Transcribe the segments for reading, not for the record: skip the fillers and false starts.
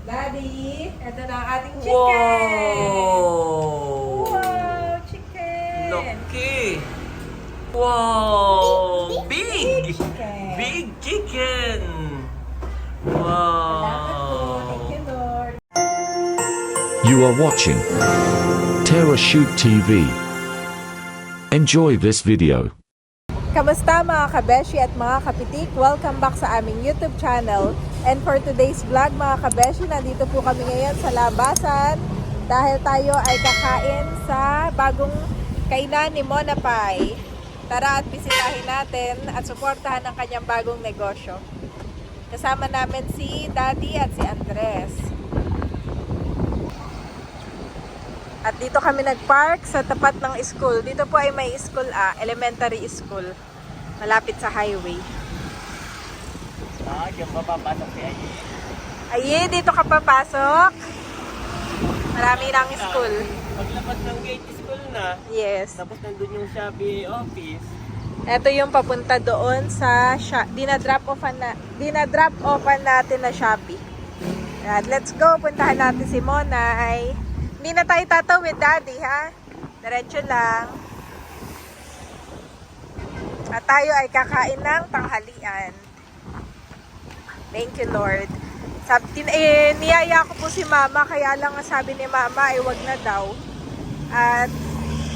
Daddy, ito na ang ating chicken! Wow! Wow, chicken! Laki! Wow! Big! chicken! Big chicken! Salamat po. Thank Wow! you, Lord. You are watching Terra Shoot TV. Enjoy this video. Kamusta mga kabeshi at mga kapitik? Welcome back sa aming YouTube channel. And for today's vlog mga kabeshi, nandito po kami ngayon sa labasan dahil tayo ay kakain sa bagong kainan ni Mona Pai. Tara at bisitahin natin at suportahan ang kanyang bagong negosyo. Kasama namin si Daddy at si Andres. At dito kami nagpark sa tapat ng school. Dito po ay may school, elementary school. Malapit sa highway. Diyan ba papasok si Ayi? Ay, dito ka papasok. Marami ng school. Paglabas ng gate, school na. Yes. Tapos nandun yung Shopee office. Ito yung papunta doon sa dinadrop offan natin na Shopee. At let's go. Puntahan natin si Monay. Hindi na tayo tatawid, Daddy, ha? Diretso lang. At tayo ay kakain ng tanghalian. Thank you, Lord. Niyaya ko po si Mama, kaya lang ang sabi ni Mama ay wag na daw. At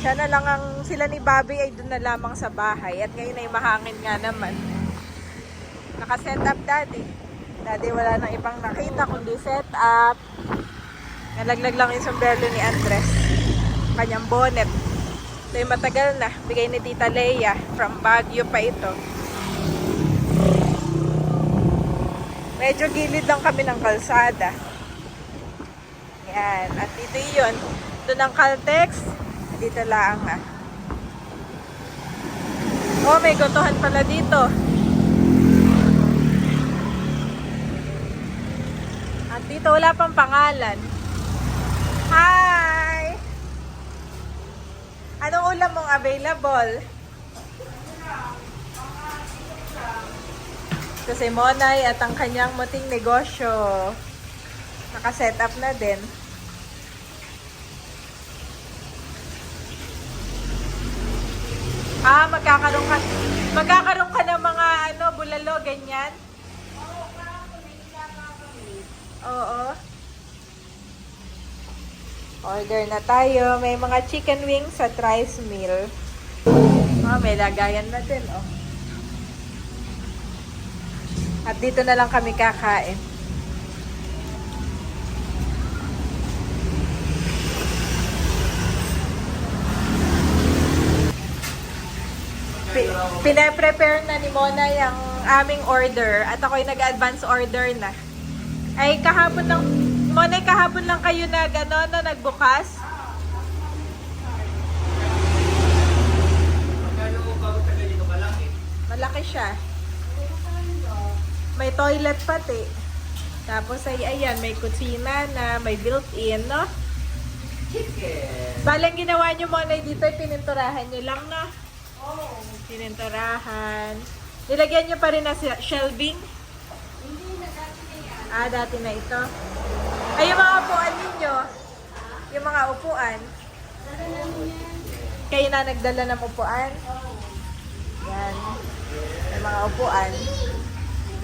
siya na lang sila ni Bobby ay doon na lamang sa bahay. At ngayon ay mahangin nga naman. Naka-set up, Daddy. Daddy, wala nang ibang nakita kundi set up. Nalaglag lang yung sombrero ni Andres. Kanyang bonnet. Ito yung matagal na. Bigay ni Tita Leia. From Baguio pa ito. Medyo gilid lang kami ng kalsada. Yan. At dito yun. Doon ang Caltex. Dito lang Oh, may gotohan pala dito. At dito wala pang pangalan. Hi! Anong ulam mong available? Ito si Monay at ang kanyang muting negosyo. Naka-set up na din. Magkakaroon ka ng mga bulalo, ganyan? Oo. Order na tayo. May mga chicken wings at rice meal. May lagayan na din, At dito na lang kami kakain. Pine-prepare na ni Mona yung aming order at ako'y nag-advance order na. Ay kahapon lang, Mona, kahapon lang kayo nagbukas? Malaki siya. May toilet pati. Tapos ay ayan, may kusina na, may built-in, no? Chicken! Balang ginawa nyo Mona dito, ay pininturahan nyo lang, no? Oo. Pininturahan. Nilagyan nyo pa rin na shelving? Hindi na, dati na yan. Dati na ito. Ay, yung mga upuan ninyo. Yung mga upuan. Kayo na nagdala ng upuan? Oo. Yan. May mga upuan.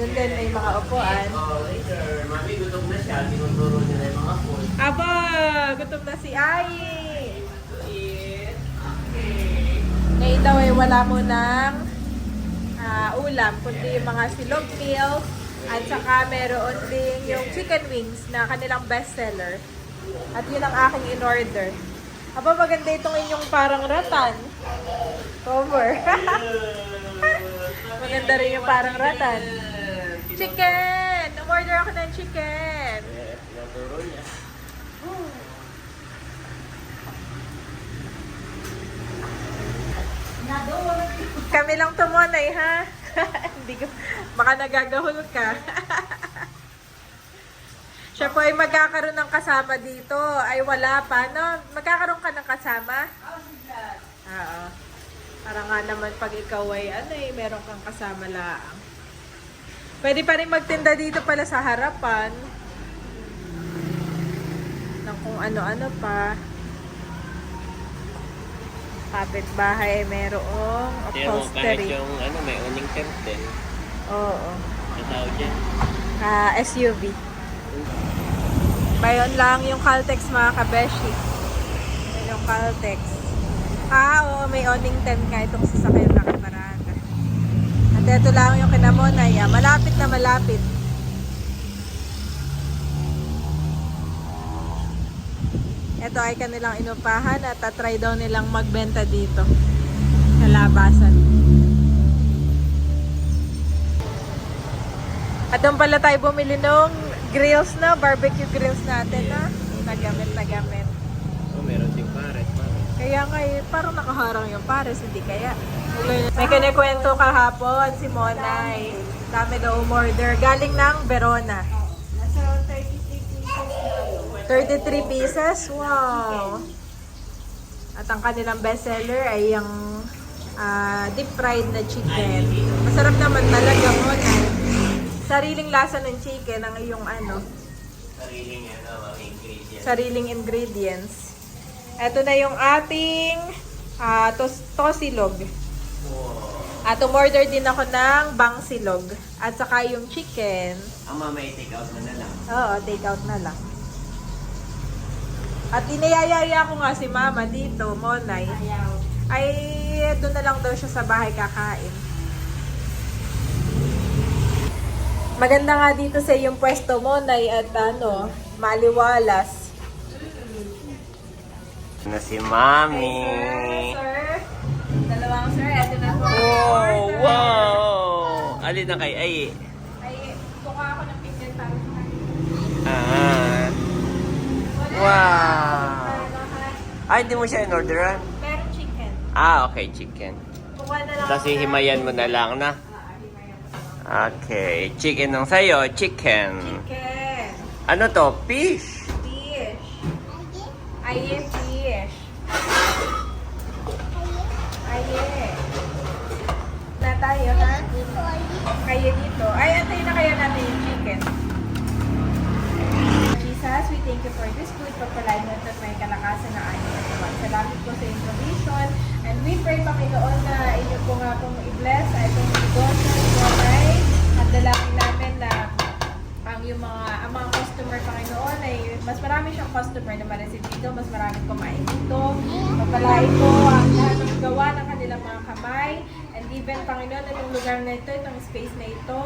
Doon din may mga upuan. Later, mami, gutom na siya. Tinuturo niya na yung mga food. Aba, gutom na si Ai. Ngayon daw ay wala mo ng ulam, kundi yung mga silog meals at saka meron din yung chicken wings na kanilang bestseller. At yun ang aking in-order. Aba, maganda itong inyong parang ratan. Cover. Maganda rin yung parang ratan. Chicken! Umorder ako ng chicken. Tinuturo niya. Kami lang tumonay, ha? Hindi ko, baka nagagahol ka. Siya po ay magkakaroon ng kasama dito. Ay wala pa, no? Magkakaroon ka ng kasama? Oo. Para nga naman pag ikaw ay meron kang kasama lang. Pwede pa rin magtinda dito pala sa harapan. ano-ano pa. Kapitbahay ay merong Tiyan mo, kahit upholstery. yung may uning tent din. Oo. Katawag dyan. SUV. Bayon lang yung Caltex mga kabeshi. Yan yung Caltex. Oo, may awning tent nga itong sasakyan na kaparada. At ito lang yung kinamonay. Malapit na malapit. Ito ay kanilang inupahan at tatry daw nilang magbenta dito sa labasan. At doon pala tayo bumili nung grills na, barbecue grills natin na nagamit. Oh, meron ding pares. Kaya nga parang nakaharang yung pares, hindi kaya. May kinikwento kahapon si Monay. Dami daw umorder. Galing ng Verona. 33 pieces? Wow! At ang kanilang bestseller ay yung deep fried na chicken. Masarap naman talaga mo. Sariling lasa ng chicken ang iyong sariling ingredients. Ito na yung ating tosilog. At umorder din ako ng bangsilog. At saka yung chicken. Ang mama i-take out mo na lang. Oo, take out na lang. At inayayaya ko nga si Mama dito, Monay. Ay, doon na lang daw siya sa bahay kakain. Maganda nga dito sa iyong pwesto, Monay, at maliwalas. Na si Mami. Sir. Dalawang sir, ito na po. Oh, wow! Alin na kay Ay? Ay, kuha ako ng pinggan para sa kanya. Wow! Ay, hindi mo siya in-orderan? Meron chicken. Okay, chicken. Kuha na lang Tapos himayan mo na lang na. Okay, chicken ng sayo, chicken. Chicken. Ano to? Fish? Fish. Aye, fish. Aye. Na tayo, ha? Kayo dito. Ay, antayin na kaya natin yung chicken. Jesus, we thank you for this food. Pagpalain mo at may kalakasan na ating katawan. Salamat po sa iyong provision. And we pray, Panginoon, na inyo po nga pong i-bless sa itong negosyo, at dalangin namin na ang mga customer, Panginoon, ay mas marami siyang customer na ma-receive dito, mas maraming kumain dito. Pagpalain po ang lahat ng gawa ng kanilang mga kamay. And even, Panginoon, itong lugar na ito, itong space na ito,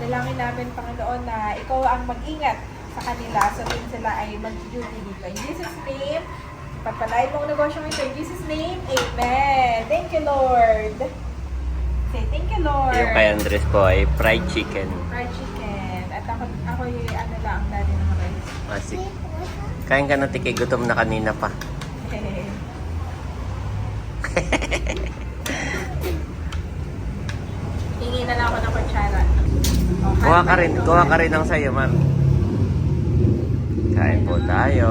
dalangin namin, Panginoon, na ikaw ang mag-ingat sa kanila so sila ay mag-duty dito. In Jesus' name, pagpalain mo ang negosyo ito. In Jesus' name, Amen. Thank you, Lord. Say, thank you, Lord. Yung kay Andres po ay fried chicken. Fried chicken. At ako yung lang, dali ng rice. Sige. Kain ka na tiki, gutom na kanina pa. Hingi na lang ako ng kutsara. Kuha ka rin ng sayo, ma'am. Kain po tayo.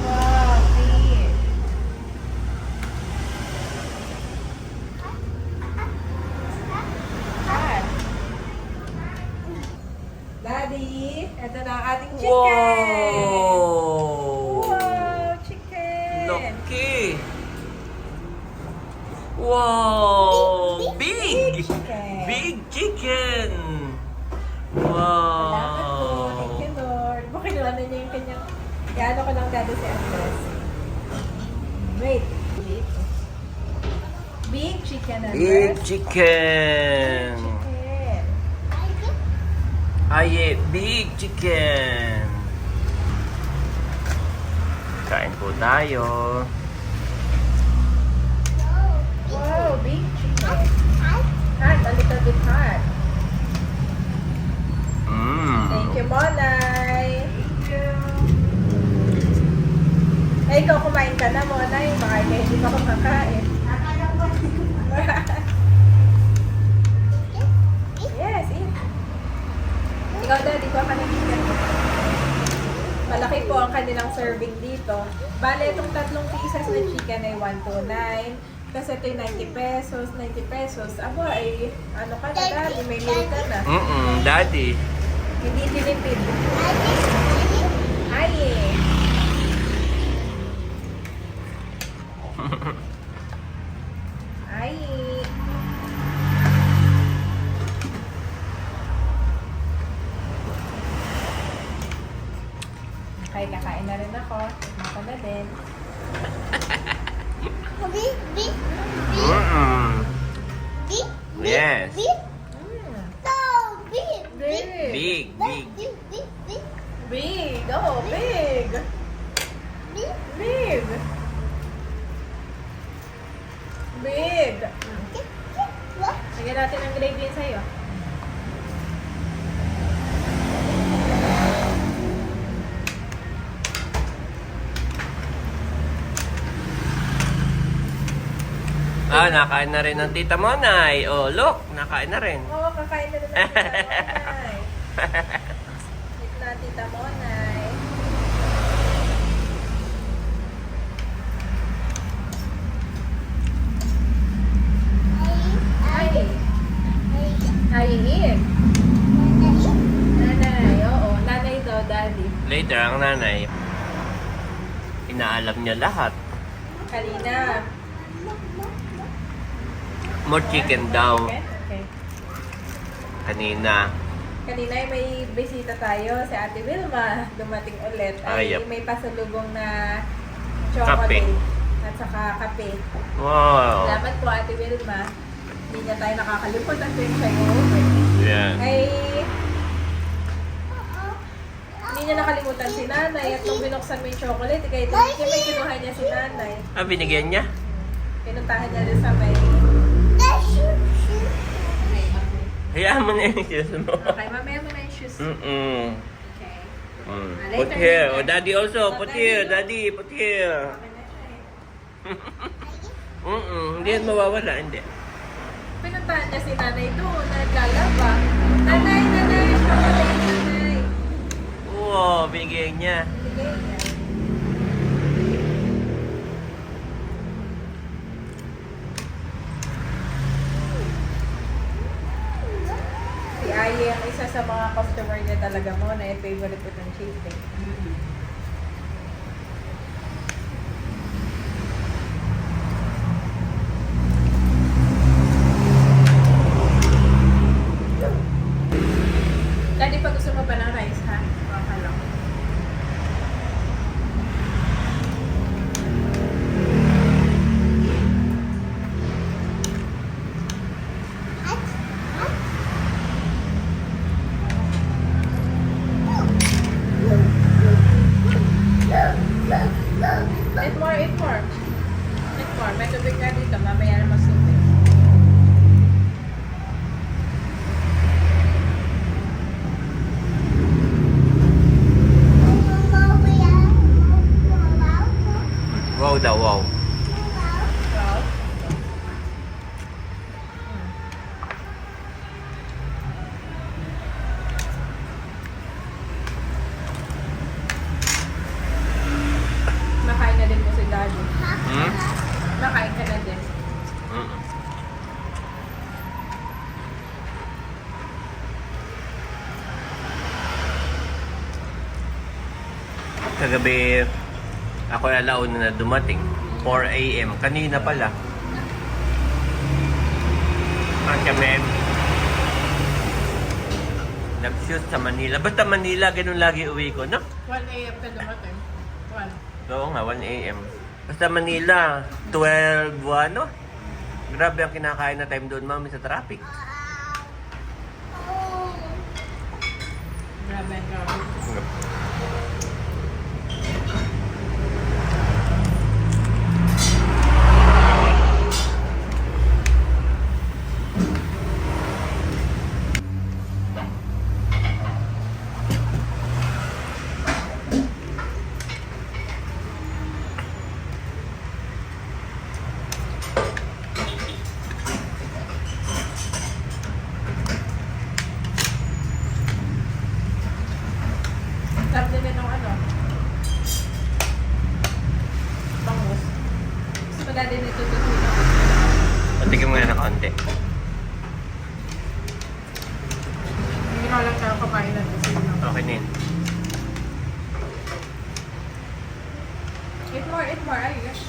Wow, fish. Daddy, ito na ang ating chicken. Wow, chicken. Laki! Wow! Big! chicken. Big chicken! Salamat po. Wow! Thank you, Lord. Bakit naman niya yung kanyang... Yan ako lang dado si Andres. Wait. Big chicken, Andres. Big chicken! Chicken. Aye, big chicken! Kain po tayo. Wow, big chicken. Hot, a little bit hot. Thank you, Monay. Thank you. Eh, ikaw kumain ka na, Monay. Baka hindi pa ako kakain. Yes, eat. Ikaw, Daddy, kuha ka ng chicken. Malaki po ang kanilang serving dito. Bale, itong 3 pieces na chicken ay 129. Kasi ito yung 90 pesos, 90 pesos. Abo ay, ano ka na, Daddy? May meal ka na. Daddy. Hindi tinipid. Ay eh. Ay. Okay, kakain na rin ako. Ako na din. Yes. Mm. Big. Big. Big. Oh, big. Big. Big. Lagyan natin ang gravy sa'yo. Ah, nakain na rin ng Tita Monay. Oh, look, nakain na rin. Oo, kakain na rin ng Tita Monay. Ito na, Tita Monay. Ay. Ay, nanay, oo. Nanay daw, daddy. Later, ang nanay, inaalam niya lahat. Kanina. More chicken daw. Okay. Kanina. Kanina ay may bisita tayo, si Ate Wilma. Dumating ulit. Ay, Ayop. may pasalubong na chocolate. Kape. At saka kape. Wow. Salamat po, Ate Wilma. Hindi niya tayo nakakalimutan tuwing sa'yo. Yeah. Ay, hindi niya nakalimutan si nanay. At nung binuksan mo yung chocolate, kahit hindi may kinuha niya si nanay. Ah, binigyan niya? Pinuntahan niya rin sa may... Hayaan mo na yung shoes mo. Okay, mamaya mo na yung shoes. Mm-mm. Okay. Mm. Later Put here. na. Oh, daddy also. Oh, Put daddy. here. Daddy, put here. Okay na siya eh. Hindi yan mawawala. Hindi. Pinuntahan niya si nanay doon, naglalaba. Nanay, chocolate, nanay. Wow, binigyan niya. Bigay niya. Si Aye ang isa sa mga customer niya talaga mo na favorite itong cheesecake. Daddy, pag gusto mo pa ng rice, ha? Baka lang. Eat more, eat more. Eat more. May tubig ka dito. Mamaya na masubig. Wow daw, wow. Wow. Makain na din mo si Daddy. Hmm? Makain ka na din. Mm. Kagabi, ako ay alauna na dumating. 4 a.m. Kanina pala. At kami nag-shoot sa Manila. Basta Manila, ganun lagi uwi ko, no? 1 a.m. ka dumating. 1. Oo nga, 1 a.m. Basta Manila, 12, ano? Grabe ang kinakain na time doon, mami, sa traffic. Grabe, grabe. lang tayo kumain ng dessert. Okay na yun. Eat more. Ay, yes.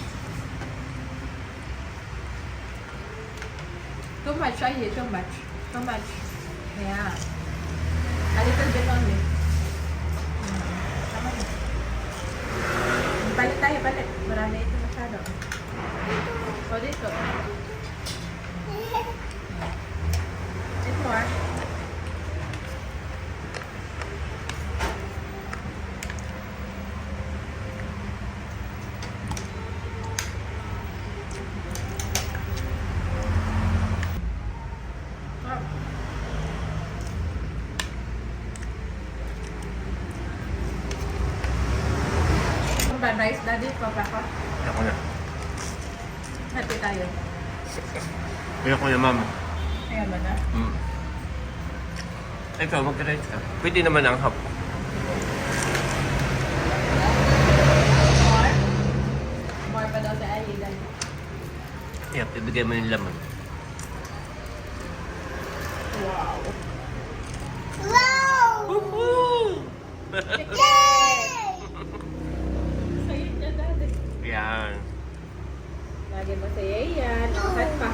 Too much, too much. Yeah. A little bit only. Tama na. Balik. Marami ito masyado. O, dito. Eat more. Rice daddy, papa ko. Ako na. Happy tayo. Ayoko na, ma'am. Ayan mo na. Ikaw, mag-rice ka. Pwede naman ang hap. More pa daw sa Ali daddy. Yep, ibigay mo yung laman. Wow. Sayang niya daddy. Yan. Lagi mo saya yan. Hat pa.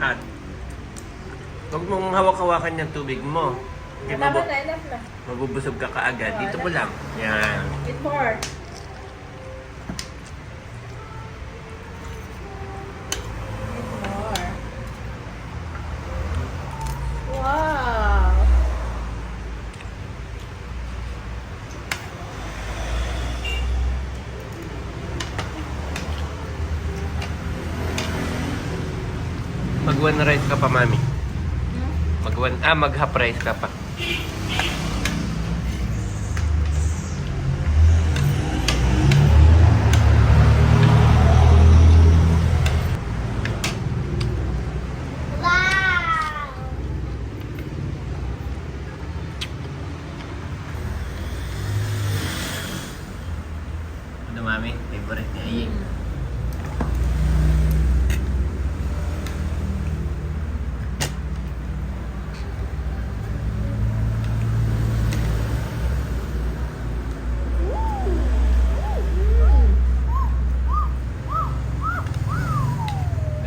Hat. Huwag mong hawak-hawakan yung tubig mo. Hindi Tama na, enough na. mabubusog ka kaagad. Dito mo lang. Yan. Eat more. Eat more. Wow. Mag-one rice ka pa, mami. Mag-half rice ka pa. Ano, mami? Favorite ni Aying.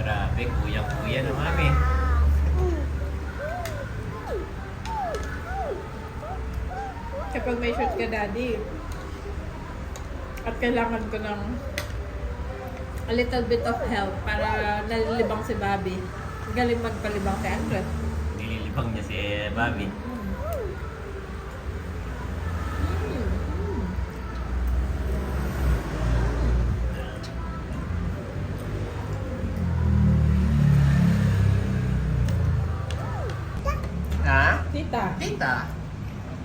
Grabe, kuyang-kuya na, mami. Kapag may shoot ka, daddy, at kailangan ko ng a little bit of help para nalilibang si Bobby. Galing magpalibang si Andres. Nililibang niya si Bobby. Ha? Tita.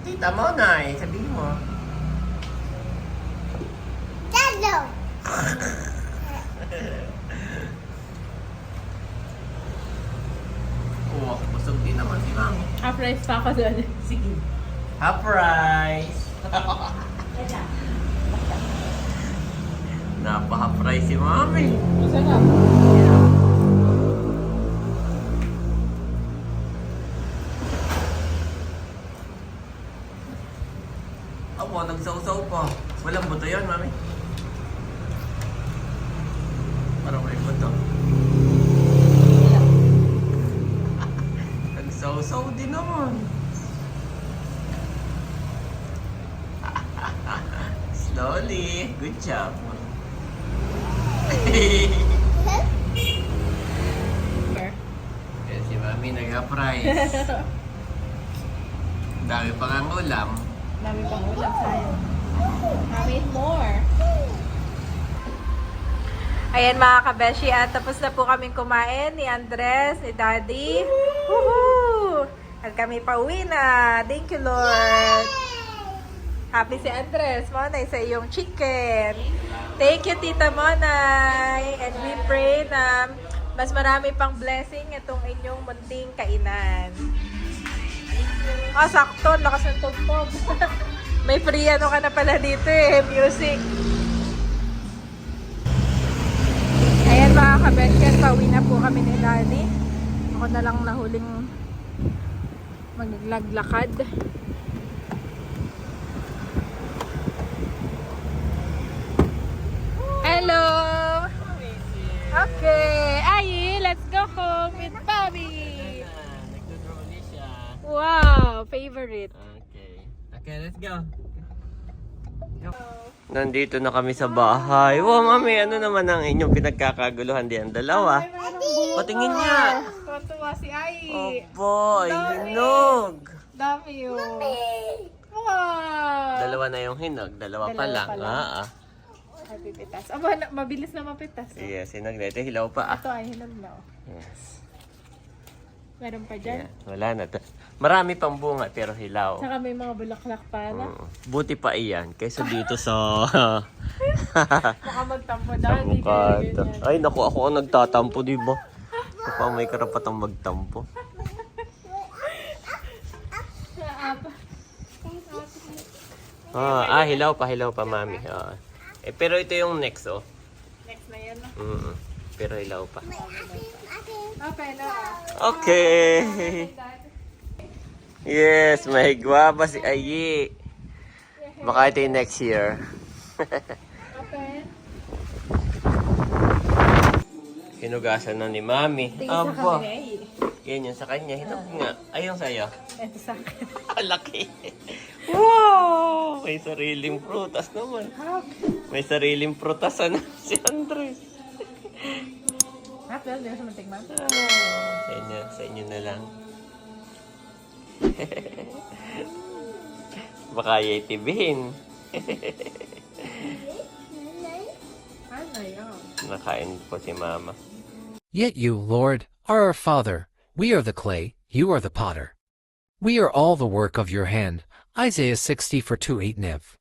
Tita mo, Nay. Sabihin mo. Oo, busog din naman si Mami. Half-rice pa ako doon. Sige. Half rice. Napa-half rice si Mami. Masarap. Ako, nagsaw-saw pa. Walang buto yun, Mami. Parang may buto. Nagsaw-saw din naman. Slowly. Good job. Kaya si Mami nag-half rice. Dami pang ang ulam. Dami pang ulam sa'yo. Mami, eat more. Ayan mga kabeshi, at tapos na po kaming kumain ni Andres, ni Daddy. Woohoo! At kami pauwi na. Thank you, Lord. Happy si Andres. Monay sa iyong chicken. Thank you, Tita Monay. And we pray na mas marami pang blessing itong inyong munting kainan. Sakto. Lakas ng tugtog. May free ano ka na pala dito music. Ayan mga kabesyan, pauwi na po kami ni Daddy. Ako na lang nahuling maglaglakad. Hello! Okay, Ayi, let's go home with Bobby! Nagdodrone siya. Wow, favorite. Okay, let's go. Nandito na kami sa bahay. Wow, mami, ano naman ang inyong pinagkakaguluhan diyan? Dalawa? Patingin niya. Tuwa si Ayi. Opo, ay hinog. Dami yun. Wow! Dalawa na yung hinog. Dalawa pa Dalawa lang. pa lang. Ah, ah. Ay, pipitas. Aba, mabilis na mapitas. Oh. Yes, hinog na. Ito, hilaw pa. Ah. Ito ay hinog na. Oh. Yes. Meron pa dyan. Yeah, wala na. Marami pang bunga pero hilaw. Saka may mga bulaklak pa na. Buti pa iyan kaysa dito sa Baka magtampo sa daw. Hindi mukha. kayo ganyan. Ay, naku, ako ang nagtatampo, di ba? Ako pa may karapatang magtampo. Hilaw pa, mami. Pero ito yung next, oh. Next na yan. No? Pero hilaw pa. Okay na. Okay. Yes, may gwapa si Ayi. Baka ito yung next year. Okay. Hinugasan na ni Mami. Tingin sa Aba. kami eh. Yan yung sa kanya. Hinog nga. Ayun sa'yo. Ito sa akin. Laki. Wow! May sariling prutas naman. May sariling prutasan si Andres. Well, di ba sa matigman? Sa inyo na lang. Baka yaytibihin. Ano yun? Nakain po si Mama. Yet you, Lord, are our Father. We are the clay, you are the potter. We are all the work of your hand. Isaiah 60 for 2:8 Nev.